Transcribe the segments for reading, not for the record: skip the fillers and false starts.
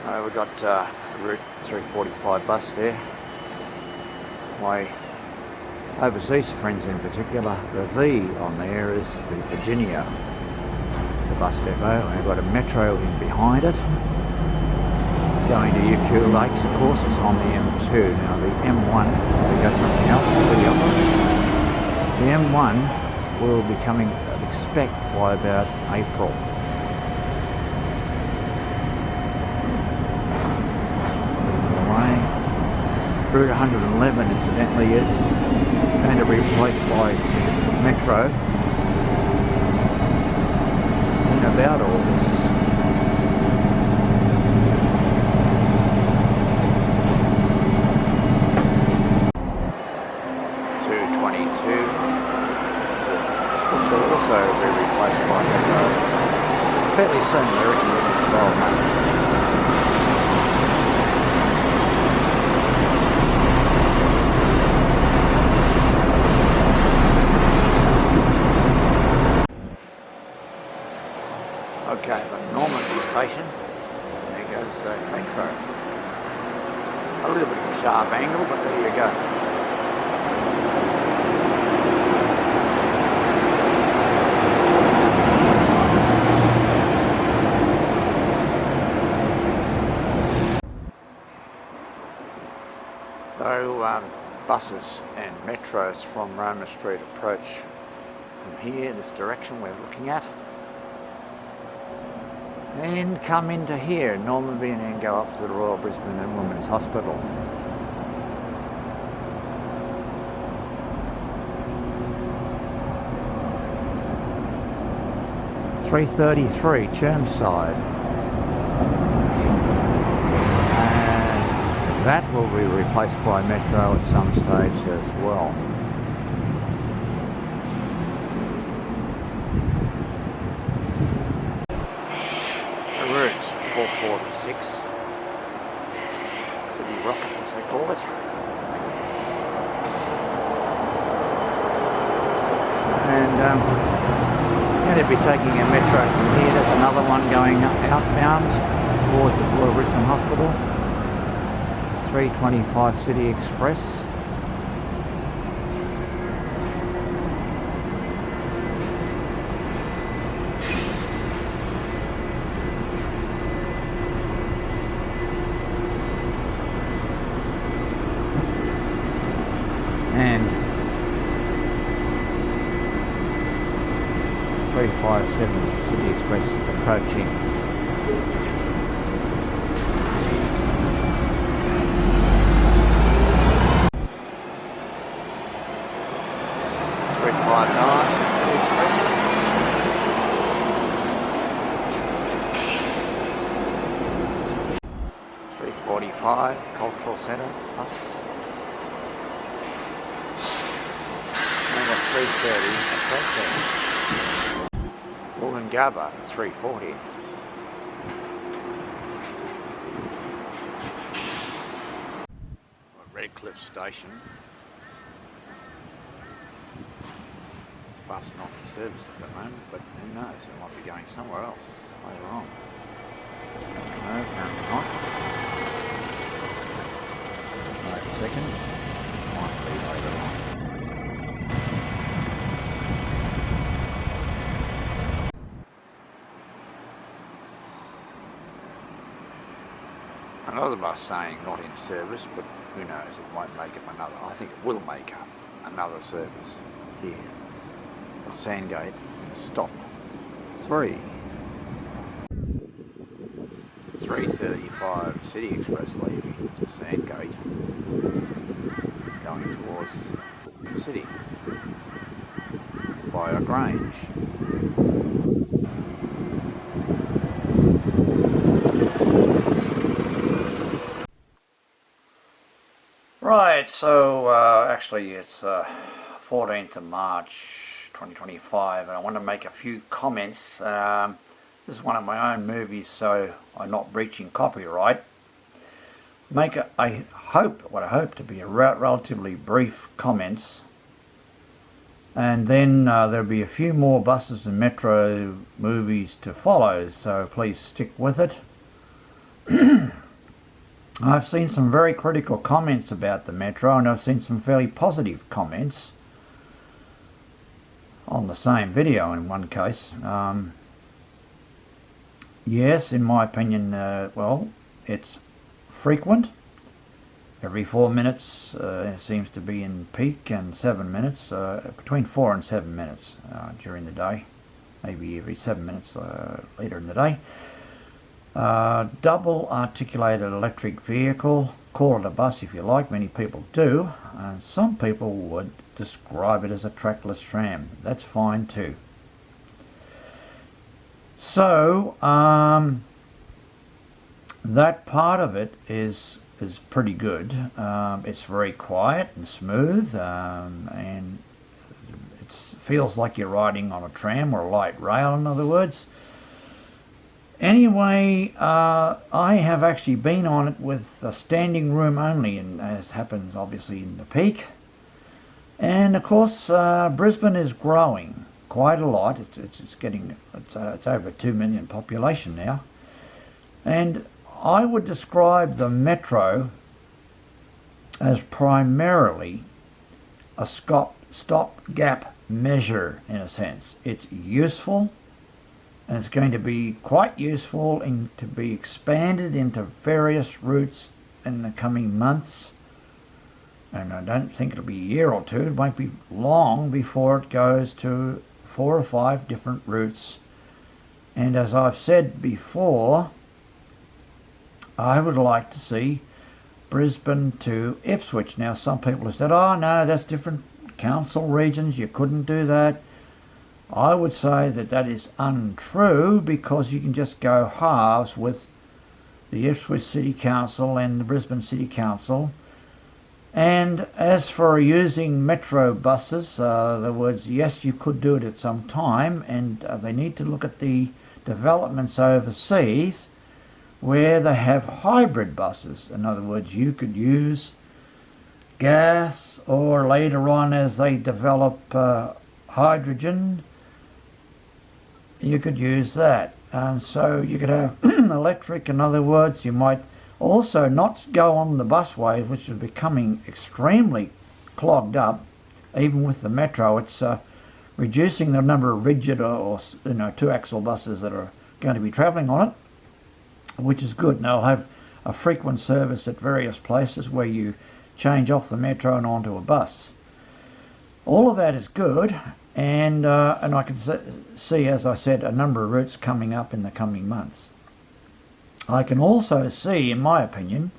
We've got Route 345 bus there. My overseas friends in particular, the V on there is the Virginia, the bus depot, and we've got a Metro in behind it. Going to UQ Lakes, of course, it's on the M2. Now the M1, we got something else to the other. The M1 will be coming, I'd expect, by about April. Route 111 incidentally is going to be replaced by Metro in about August. Which will also be replaced by Metro fairly soon, I reckon, within 12 months. Okay, the Normandy station, there goes Metro. A little bit of a sharp angle, but there you go. So buses and metros from Roma Street approach from here, this direction we're looking at, and come into here, Normanby, and then go up to the Royal Brisbane and Women's Hospital. .333 Chermside. And that will be replaced by Metro at some stage as well. Route 446, City Rocket as they call it. And going to be taking a Metro from here. There's another one going outbound towards the Royal Brisbane Hospital. 325 City Express. And 357 City Express approaching. Cultural Centre bus. Number 330, Wollongabba 340. Redcliffe Station. Bus not in service at the moment, but who knows, it might be going somewhere else later on. No, apparently not. Wait a second. Might be later on. Another bus saying not in service, but who knows, it might make it another. I think it will make another service here at Sandgate. Stop 335 City Express leaving to Sandgate, going towards the city via Grange. Right, so actually it's 14th of March 2025, and I want to make a few comments. This is one of my own movies, so I'm not breaching copyright. Make what I hope to be a relatively brief comments, and then there'll be a few more buses and metro movies to follow, so please stick with it. I've seen some very critical comments about the Metro, and I've seen some fairly positive comments on the same video in one case. Yes, in my opinion, well, it's frequent. Every 4 minutes seems to be in peak, and 7 minutes, between 4 and 7 minutes during the day, maybe every 7 minutes later in the day. Double articulated electric vehicle, call it a bus if you like, many people do, and some people would describe it as a trackless tram. That's fine too. So that part of it is pretty good. It's very quiet and smooth, and it feels like you're riding on a tram or a light rail, in other words. Anyway, I have actually been on it with a standing room only, and as happens obviously in the peak. And of course, Brisbane is growing quite a lot. It's over 2 million population now, and I would describe the Metro as primarily a stop-gap measure in a sense. It's useful, and it's going to be quite useful to be expanded into various routes in the coming months. And I don't think it'll be a year or two. It won't be long before it goes to 4 or 5 different routes. And as I've said before, I would like to see Brisbane to Ipswich. Now, some people have said, oh no, that's different council regions, you couldn't do that. I would say that that is untrue, because you can just go halves with the Ipswich City Council and the Brisbane City Council. And as for using Metro buses, in other words, yes, you could do it at some time, and they need to look at the developments overseas where they have hybrid buses. In other words, you could use gas, or later on as they develop hydrogen, you could use that. And so you could have electric. In other words, you might also not go on the busways, which is becoming extremely clogged up. Even with the Metro, it's reducing the number of rigid or two-axle buses that are going to be travelling on it, which is good. And they'll have a frequent service at various places where you change off the Metro and onto a bus. All of that is good, and I can see, as I said, a number of routes coming up in the coming months. I can also see, in my opinion,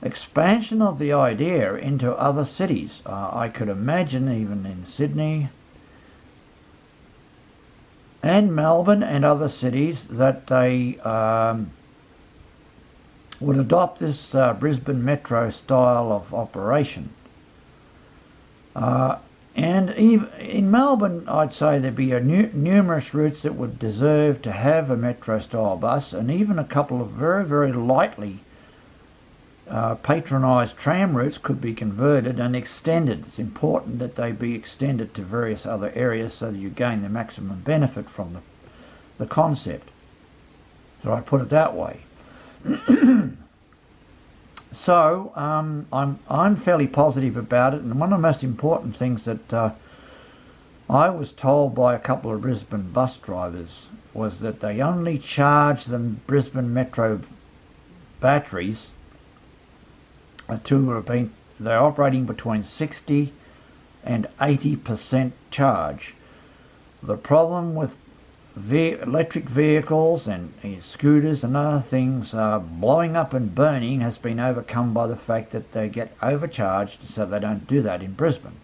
expansion of the idea into other cities. I could imagine even in Sydney and Melbourne and other cities that they would adopt this Brisbane Metro style of operation. And even in Melbourne, I'd say there'd be numerous routes that would deserve to have a Metro style bus, and even a couple of very, very lightly patronised tram routes could be converted and extended. It's important that they be extended to various other areas so that you gain the maximum benefit from the concept. So I put it that way. So I'm fairly positive about it, and one of the most important things that I was told by a couple of Brisbane bus drivers was that they only charge the Brisbane Metro batteries they're operating between 60 and 80% charge. The problem with electric vehicles and scooters and other things blowing up and burning has been overcome by the fact that they get overcharged, so they don't do that in Brisbane.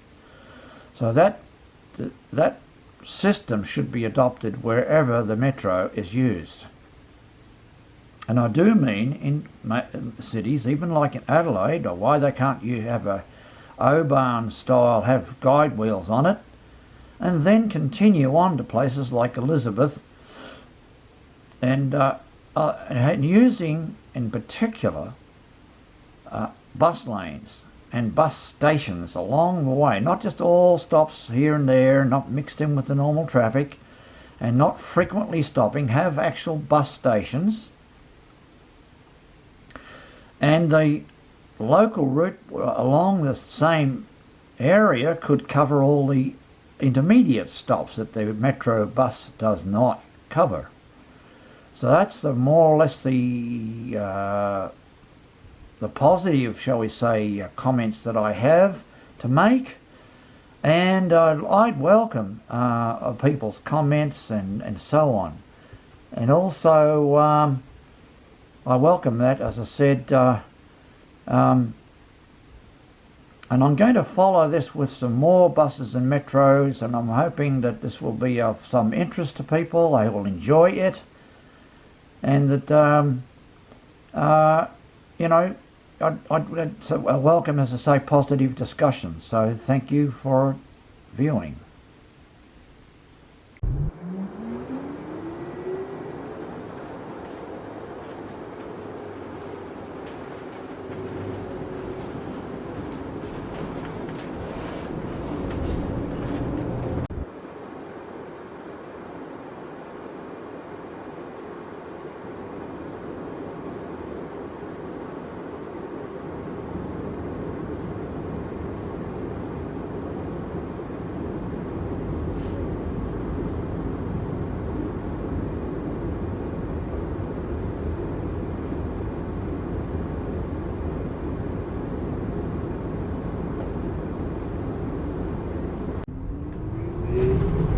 So that system should be adopted wherever the Metro is used. And I do mean in cities, even like in Adelaide, or why they can't you have a O-Bahn style, have guide wheels on it, and then continue on to places like Elizabeth, and using in particular bus lanes and bus stations along the way, not just all stops here and there, not mixed in with the normal traffic, and not frequently stopping. Have actual bus stations, and the local route along the same area could cover all the intermediate stops that the Metro bus does not cover. So that's the more or less the positive, shall we say, comments that I have to make. And I'd welcome people's comments and so on. And also I welcome that, as I said, and I'm going to follow this with some more buses and metros, and I'm hoping that this will be of some interest to people. They will enjoy it, and that you know, I'd welcome, as I say, positive discussion. So thank you for viewing.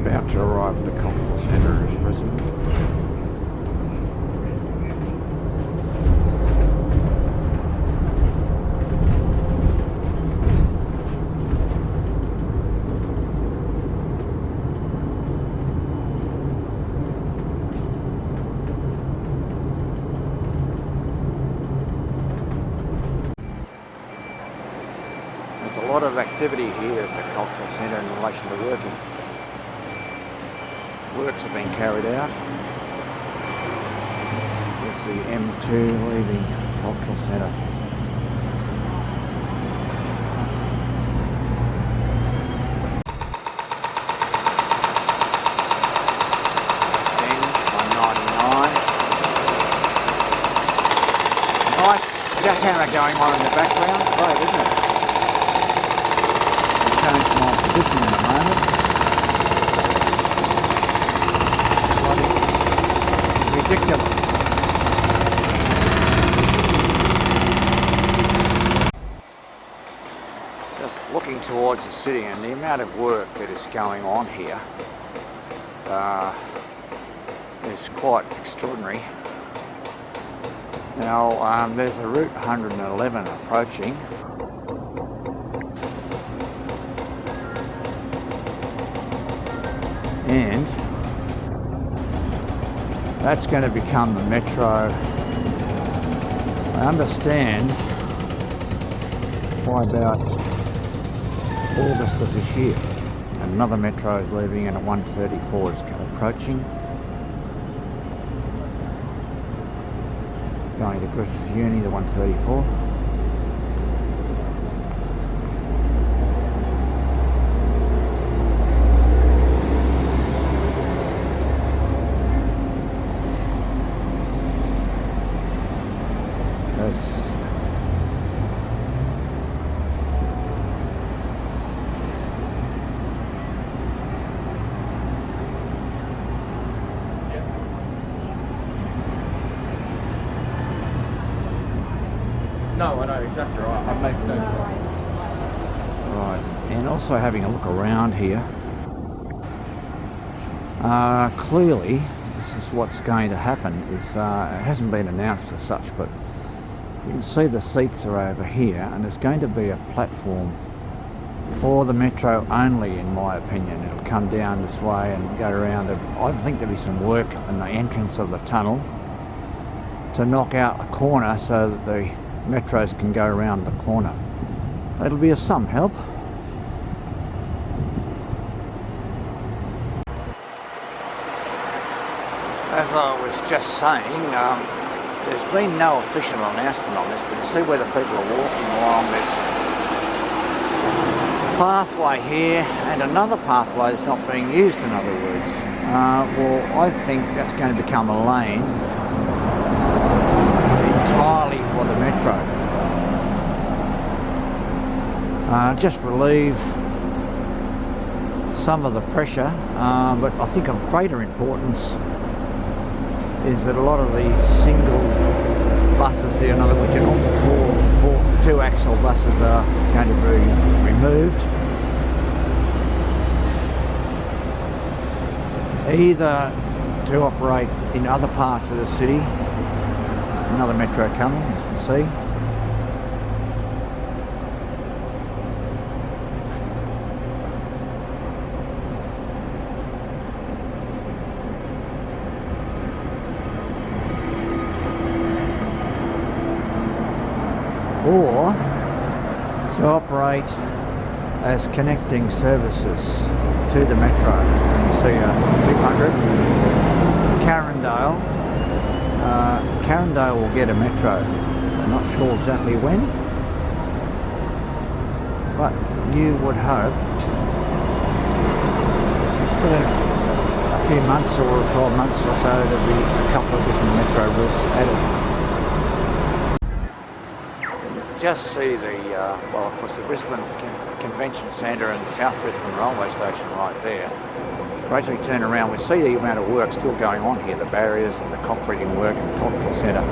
About to arrive at the cultural centre of Brisbane. There's a lot of activity here at the cultural centre in relation to working. Works are being carried out. There's the M2 leaving cultural centre. Nice jackhammer going on in the background. Great, isn't it? I'll change my position in a moment. Ridiculous. Just looking towards the city and the amount of work that is going on here is quite extraordinary. Now there's a Route 111 approaching. And that's going to become the Metro, I understand, by about August of this year. And another Metro is leaving, and at 1:34 is approaching. Going to Griffith Uni, the 1:34. No, I know exactly right. I've made notes. Right, and also having a look around here. Clearly, this is what's going to happen. It hasn't been announced as such, but you can see the seats are over here, and there's going to be a platform for the Metro only, in my opinion. It'll come down this way and go around. I think there'll be some work in the entrance of the tunnel to knock out a corner so that the Metros can go around the corner. It'll be of some help. As I was just saying, there's been no official announcement on this, but you see where the people are walking along this pathway here, and another pathway that's not being used, in other words. Well, I think that's going to become a lane entirely for the Metro. just relieve some of the pressure, but I think of greater importance is that a lot of the single buses here, in other words your normal two-axle buses, are going to be removed, either to operate in other parts of the city. Another metro coming, as you can see. Or to operate as connecting services to the metro. You see 200 Carindale. Carindale will get a metro. I'm not sure exactly when, but you would hope within a few months or 12 months or so there'll be a couple of different metro routes added. Just see the, well, of course, the Brisbane Convention Centre and the South Brisbane Railway Station right there. Gradually turn around, we see the amount of work still going on here, the barriers and the concreting work and the cultural centre.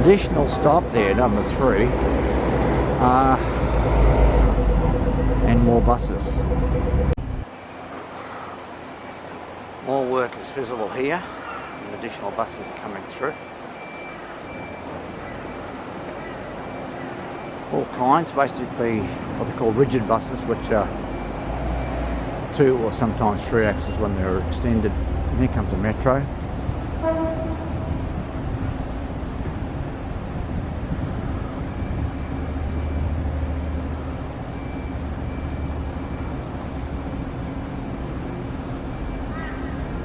Additional stop there, number 3, and more buses. More work is visible here, and additional buses are coming through. All kinds, basically what they call rigid buses, which are 2 or sometimes 3 axles when they're extended. And here comes the metro.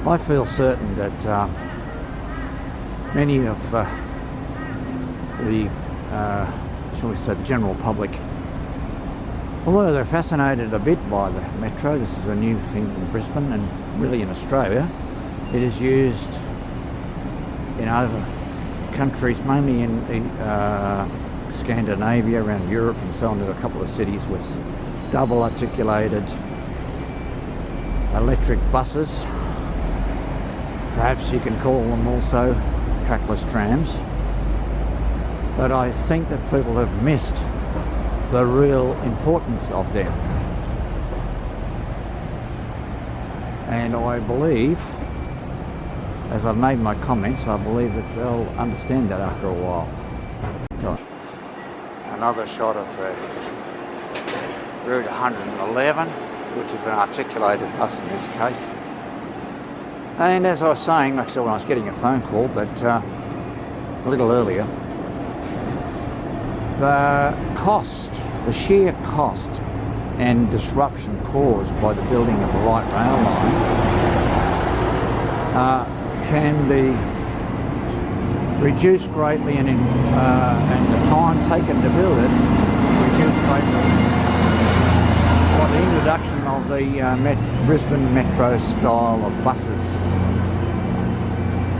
I feel certain that many of the shall we say, the general public, although they're fascinated a bit by the metro, this is a new thing in Brisbane and really in Australia. It is used in other countries, mainly in Scandinavia, around Europe and so on. There are a couple of cities with double articulated electric buses. Perhaps you can call them also trackless trams. But I think that people have missed the real importance of them. And I believe, as I've made my comments, I believe that they'll understand that after a while. So, another shot of Route 111, which is an articulated bus in this case. And as I was saying, actually when I was getting a phone call, but a little earlier, the cost, the sheer cost and disruption caused by the building of the light rail line can be reduced greatly, and the time taken to build it reduced greatly by the introduction of the Brisbane Metro style of buses.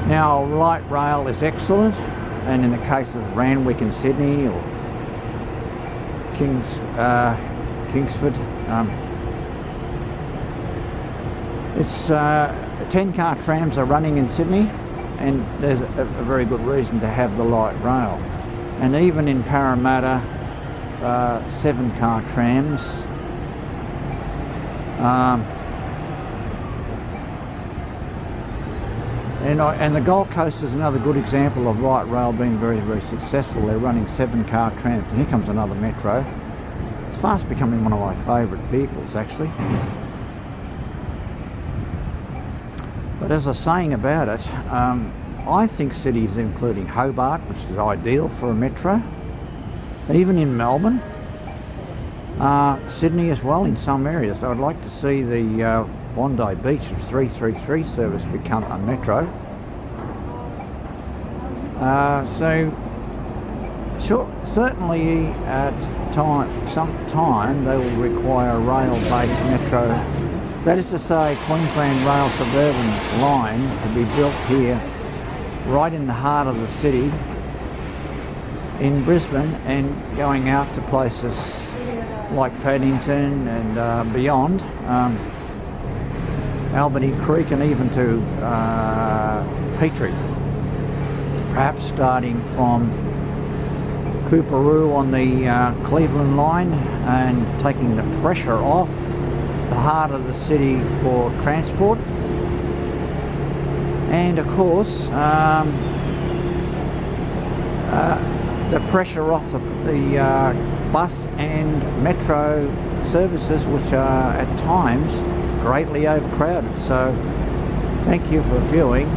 Now, light rail is excellent, and in the case of Randwick in Sydney or Kingsford, it's 10-car trams are running in Sydney, and there's a very good reason to have the light rail. And even in Parramatta, 7-car trams. And the Gold Coast is another good example of light rail being very, very successful. They're running 7-car trams. And here comes another metro. It's fast becoming one of my favourite vehicles, actually. But as I was saying about it, I think cities including Hobart, which is ideal for a metro, even in Melbourne, Sydney as well in some areas. I'd like to see the Bondi Beach 333 service become a metro. Certainly at some time they will require a rail-based metro. That is to say, Queensland Rail Suburban Line to be built here, right in the heart of the city, in Brisbane, and going out to places like Paddington and beyond, Albany Creek, and even to Petrie. Perhaps starting from Cooperoo on the Cleveland line and taking the pressure off the heart of the city for transport. And of course, the pressure off the bus and metro services, which are at times greatly overcrowded. So thank you for viewing